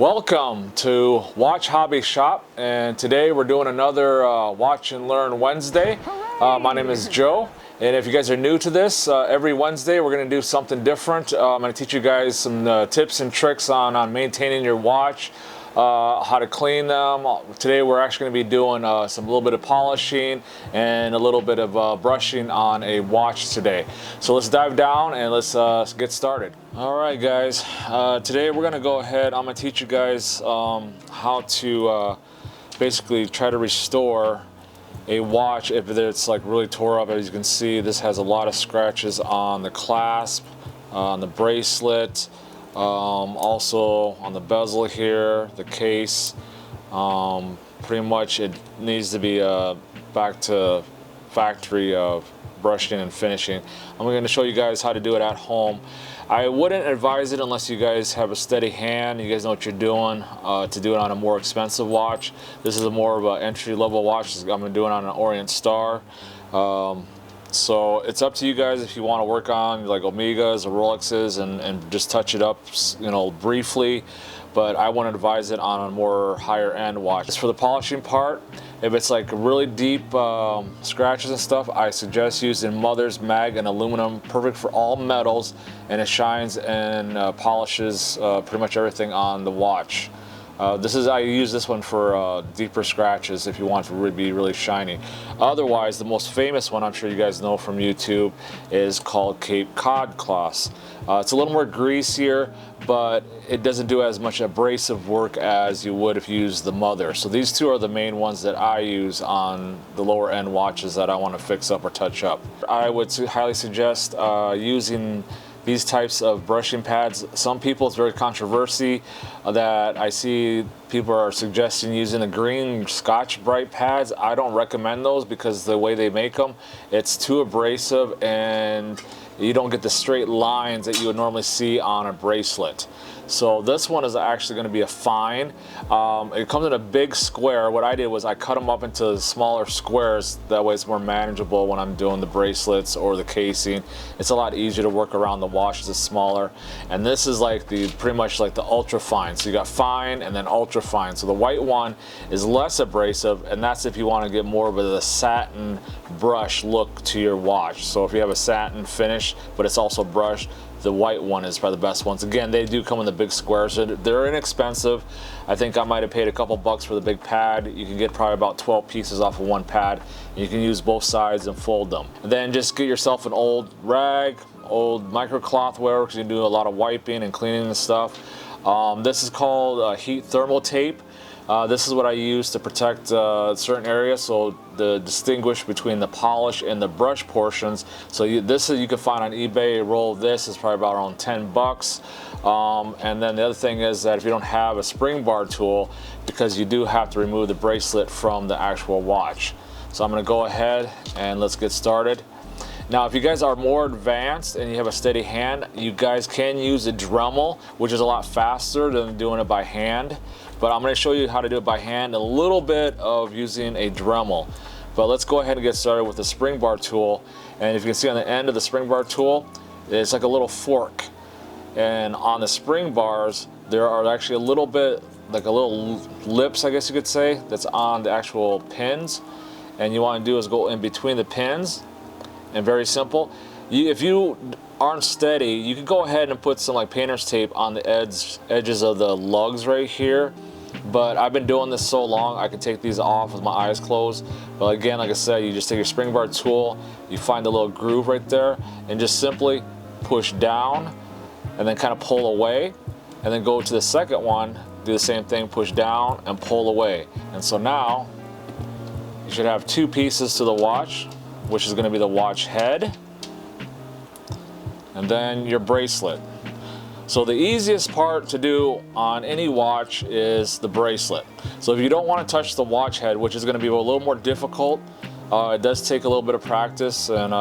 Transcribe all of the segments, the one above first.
Welcome to Watch Hobby Shop, and today we're doing another Watch and Learn Wednesday. My name is Joe, and if you guys are new to this, every Wednesday we're going to do something different. I'm going to teach you guys some tips and tricks on maintaining your watch, how to clean them. Today we're actually going to be doing a little bit of polishing and a little bit of brushing on a watch today. So let's dive down and let's get started. Alright guys, today we're going to go ahead, I'm going to teach you guys how to basically try to restore a watch if it's like really tore up. As you can see, this has a lot of scratches on the clasp, on the bracelet, also on the bezel here, the case. Pretty much it needs to be back to factory brushing and finishing. I'm going to show you guys how to do it at home. I wouldn't advise it unless you guys have a steady hand, you guys know what you're doing, to do it on a more expensive watch. This is a more of an entry-level watch. I'm going to do it on an Orient Star. So it's up to you guys if you want to work on like Omegas or Rolexes and just touch it up, you know, briefly. But I wouldn't advise it on a more higher end watch. As for the polishing part, if it's like really deep scratches and stuff, I suggest using Mother's Mag and aluminum, perfect for all metals, and it shines and polishes pretty much everything on the watch. I use this one for deeper scratches if you want to really be really shiny. Otherwise, the most famous one I'm sure you guys know from YouTube is called Cape Cod Gloss. It's a little more greasier, but it doesn't do as much abrasive work as you would if you use the Mother. So these two are the main ones that I use on the lower end watches that I want to fix up or touch up. I would highly suggest using these types of brushing pads. Some people, it's very controversy that I see people are suggesting using the green Scotch-Brite pads. I don't recommend those because the way they make them, it's too abrasive and you don't get the straight lines that you would normally see on a bracelet. So this one is actually going to be a fine. It comes in a big square. What I did was I cut them up into smaller squares. That way it's more manageable when I'm doing the bracelets or the casing. It's a lot easier to work around the watch as it's smaller. And this is like pretty much like the ultra fine. So you got fine and then ultra fine. So the white one is less abrasive, and that's if you want to get more of a satin brush look to your watch. So if you have a satin finish, but it's also brushed, the white one is probably the best ones. Again, they do come in the big squares. They're inexpensive. I think I might have paid a couple bucks for the big pad. You can get probably about 12 pieces off of one pad. You can use both sides and fold them. And then just get yourself an old rag, old microcloth wear, because you do a lot of wiping and cleaning and stuff. This is called heat thermal tape. This is what I use to protect certain areas, so to distinguish between the polish and the brush portions. So you can find on eBay. A roll of this is probably about around 10 bucks. And then the other thing is that if you don't have a spring bar tool, because you do have to remove the bracelet from the actual watch. So I'm going to go ahead and let's get started. Now, if you guys are more advanced and you have a steady hand, you guys can use a Dremel, which is a lot faster than doing it by hand. But I'm going to show you how to do it by hand, a little bit of using a Dremel. But let's go ahead and get started with the spring bar tool. And if you can see on the end of the spring bar tool, it's like a little fork. And on the spring bars, there are actually a little bit, like a little lips, I guess you could say, that's on the actual pins. And you want to do is go in between the pins. And very simple. If you aren't steady, you can go ahead and put some like painter's tape on the edges of the lugs right here. But I've been doing this so long, I can take these off with my eyes closed. But again, like I said, you just take your spring bar tool, you find the little groove right there, and just simply push down, and then kind of pull away, and then go to the second one, do the same thing, push down and pull away. And so now you should have two pieces to the watch, which is going to be the watch head and then your bracelet. So the easiest part to do on any watch is the bracelet. So if you don't want to touch the watch head, which is going to be a little more difficult, it does take a little bit of practice and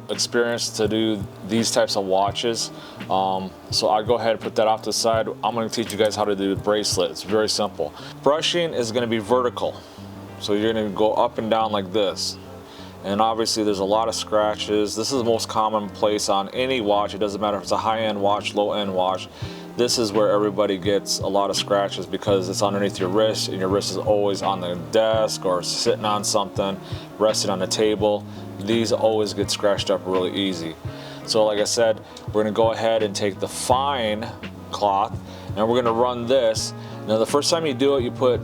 experience to do these types of watches. So I'll go ahead and put that off to the side. I'm going to teach you guys how to do the bracelet. It's very simple. Brushing is going to be vertical. So you're going to go up and down like this. And obviously there's a lot of scratches. This is the most common place on any watch. It doesn't matter if it's a high-end watch, low-end watch. This is where everybody gets a lot of scratches because it's underneath your wrist, and your wrist is always on the desk or sitting on something, resting on the table. These always get scratched up really easy. So like I said, we're gonna go ahead and take the fine cloth, and we're gonna run this. Now the first time you do it, you put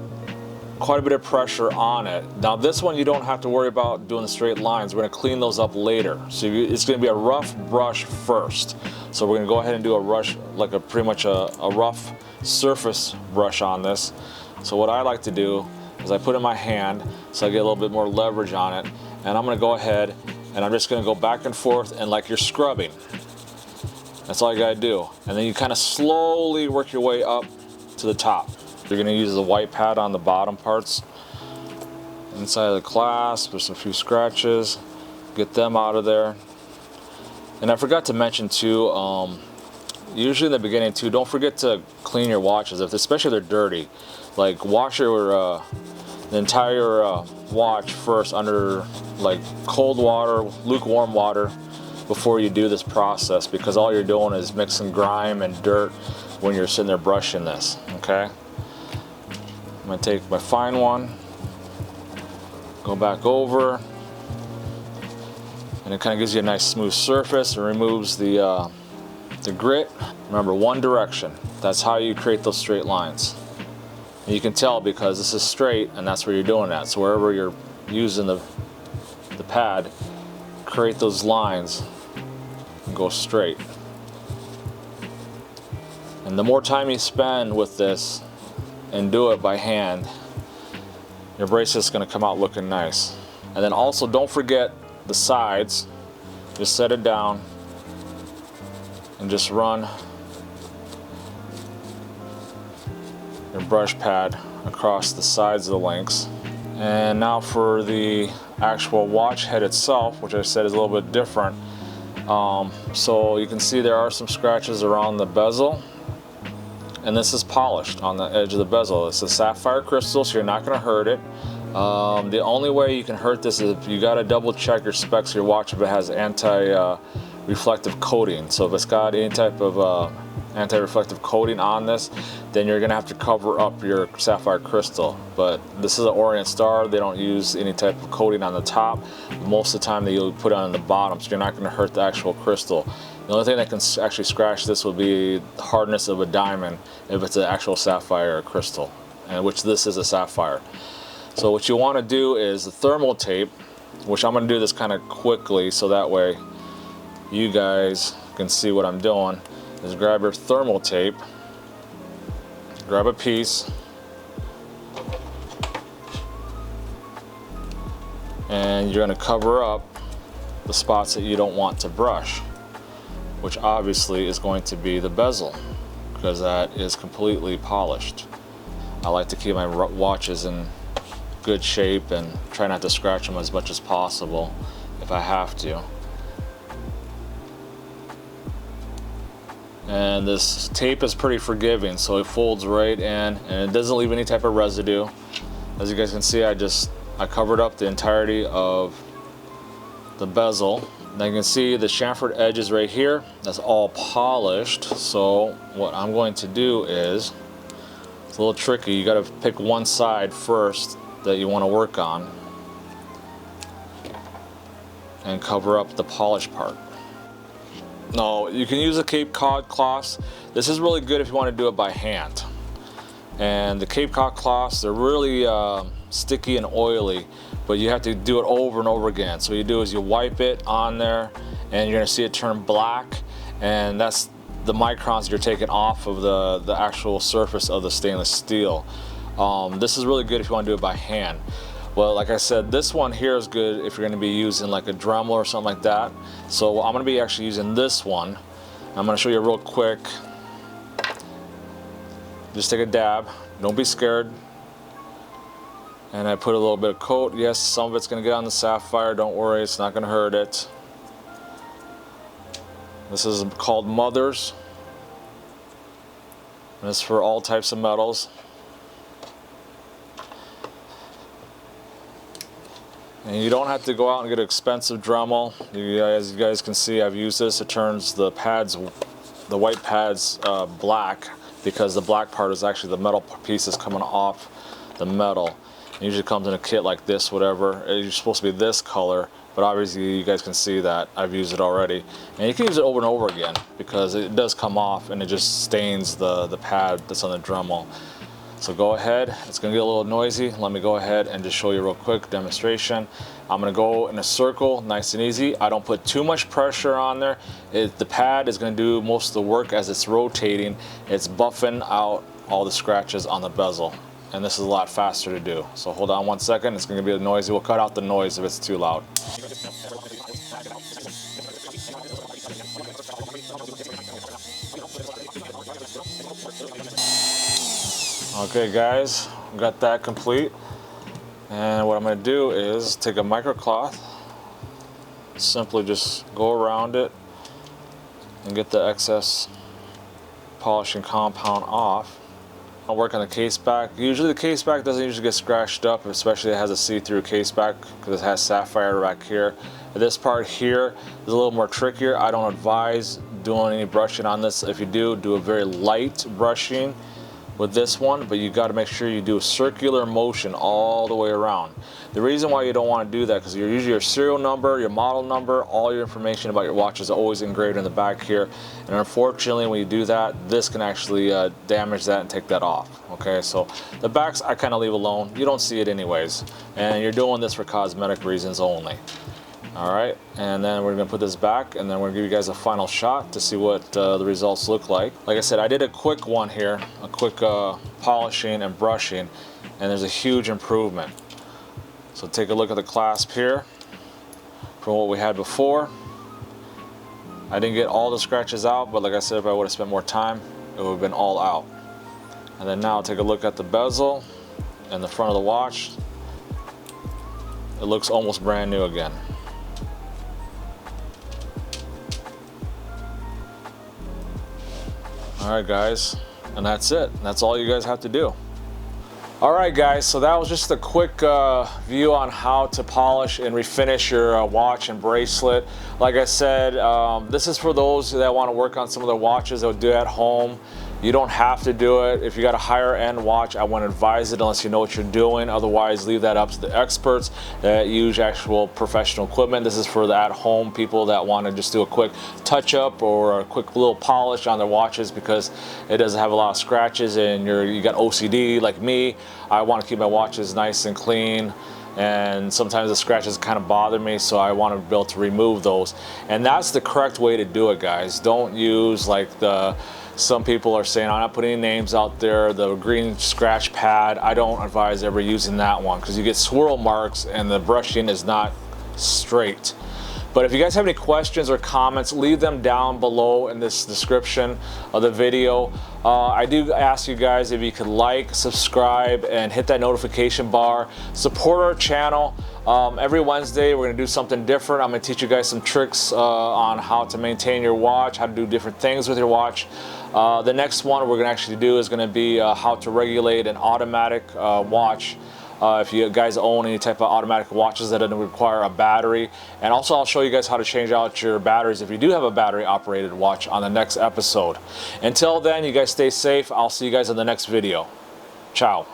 quite a bit of pressure on it. Now this one you don't have to worry about doing the straight lines. We're gonna clean those up later. So it's gonna be a rough brush first. So we're gonna go ahead and do a brush, like pretty much a rough surface brush on this. So what I like to do is I put it in my hand so I get a little bit more leverage on it, and I'm gonna go ahead and I'm just gonna go back and forth, and like you're scrubbing. That's all you gotta do. And then you kind of slowly work your way up to the top. You're gonna use the white pad on the bottom parts. Inside of the clasp, there's a few scratches. Get them out of there. And I forgot to mention too, usually in the beginning too, don't forget to clean your watches, especially if they're dirty. Like wash the entire watch first under like cold water, lukewarm water, before you do this process, because all you're doing is mixing grime and dirt when you're sitting there brushing this, okay? I'm gonna take my fine one, go back over, and it kind of gives you a nice smooth surface and removes the grit. Remember, one direction. That's how you create those straight lines. And you can tell because this is straight, and that's where you're doing that. So wherever you're using the pad, create those lines and go straight. And the more time you spend with this and do it by hand, your bracelet's gonna come out looking nice. And then also don't forget the sides. Just set it down and just run your brush pad across the sides of the links. And now for the actual watch head itself, which I said is a little bit different. So you can see there are some scratches around the bezel, and this is polished on the edge of the bezel. It's a sapphire crystal, so you're not going to hurt it. The only way you can hurt this is if you got to double check your specs of your watch if it has anti-reflective coating. So if it's got any type of anti-reflective coating on this, then you're gonna have to cover up your sapphire crystal. But this is an Orient Star. They don't use any type of coating on the top. Most of the time they'll put it on the bottom, so you're not gonna hurt the actual crystal. The only thing that can actually scratch this would be the hardness of a diamond if it's an actual sapphire or crystal, and which this is a sapphire. So what you want to do is the thermal tape, which I'm going to do this kind of quickly so that way you guys can see what I'm doing, is grab your thermal tape, grab a piece, and you're going to cover up the spots that you don't want to brush, which obviously is going to be the bezel, because that is completely polished. I like to keep my watches in good shape and try not to scratch them as much as possible if I have to. And this tape is pretty forgiving, so it folds right in and it doesn't leave any type of residue. As you guys can see, I covered up the entirety of the bezel. Now you can see the chamfered edges right here, that's all polished. So what I'm going to do is, it's a little tricky, you got to pick one side first that you want to work on and cover up the polished part. No, you can use a Cape Cod cloths. This is really good if you want to do it by hand. And the Cape Cod cloths, they're really sticky and oily, but you have to do it over and over again. So what you do is you wipe it on there and you're going to see it turn black, and that's the microns you're taking off of the actual surface of the stainless steel. This is really good if you want to do it by hand. Well, like I said, this one here is good if you're going to be using like a Dremel or something like that. So I'm going to be actually using this one. I'm going to show you real quick. Just take a dab. Don't be scared. And I put a little bit of coat. Yes, some of it's going to get on the sapphire. Don't worry, it's not going to hurt it. This is called Mothers. And it's for all types of metals. And you don't have to go out and get an expensive Dremel. As you guys can see, I've used this. It turns the pads the white pad's black, because the black part is actually the metal pieces coming off the metal. It usually comes in a kit like this, whatever. It's supposed to be this color, but obviously you guys can see that I've used it already. And you can use it over and over again because it does come off and it just stains the pad that's on the Dremel. So go ahead, it's gonna get a little noisy. Let me go ahead and just show you a real quick demonstration. I'm gonna go in a circle, nice and easy. I don't put too much pressure on there. The pad is gonna do most of the work as it's rotating. It's buffing out all the scratches on the bezel. And this is a lot faster to do. So hold on 1 second, it's gonna be noisy. We'll cut out the noise if it's too loud. Okay guys, got that complete. And what I'm gonna do is take a microcloth, simply just go around it and get the excess polishing compound off. I'll work on the case back. Usually the case back doesn't usually get scratched up, especially if it has a see-through case back because it has sapphire back here. This part here is a little more trickier. I don't advise doing any brushing on this. If you do a very light brushing with this one, but you got to make sure you do a circular motion all the way around. The reason why you don't want to do that because usually your serial number, your model number, all your information about your watch is always engraved in the back here, and unfortunately when you do that, this can actually damage that and take that off. Okay, so the backs I kind of leave alone. You don't see it anyways, and you're doing this for cosmetic reasons only. Alright, and then we're going to put this back, and then we're going to give you guys a final shot to see what the results look like. Like I said, I did a quick one here, a quick polishing and brushing, and there's a huge improvement. So take a look at the clasp here from what we had before. I didn't get all the scratches out, but like I said, if I would have spent more time, it would have been all out. And then now take a look at the bezel and the front of the watch. It looks almost brand new again. Alright guys, and that's it. That's all you guys have to do. Alright guys, so that was just a quick view on how to polish and refinish your watch and bracelet. Like I said, this is for those that want to work on some of their watches that would do it at home. You don't have to do it. If you got a higher end watch, I wouldn't advise it unless you know what you're doing. Otherwise, leave that up to the experts that use actual professional equipment. This is for the at-home people that want to just do a quick touch-up or a quick little polish on their watches because it doesn't have a lot of scratches and you got OCD like me. I want to keep my watches nice and clean, and sometimes the scratches kind of bother me, so I want to be able to remove those. And that's the correct way to do it, guys. Don't use like some people are saying, I'm not putting any names out there, the green scratch pad. I don't advise ever using that one because you get swirl marks and the brushing is not straight. But if you guys have any questions or comments, leave them down below in this description of the video. I do ask you guys if you could like, subscribe, and hit that notification bar. Support our channel. Every Wednesday we're going to do something different. I'm going to teach you guys some tricks on how to maintain your watch, how to do different things with your watch. The next one we're going to actually do is going to be how to regulate an automatic watch. If you guys own any type of automatic watches that don't require a battery. And also I'll show you guys how to change out your batteries if you do have a battery operated watch on the next episode. Until then, you guys stay safe. I'll see you guys in the next video. Ciao.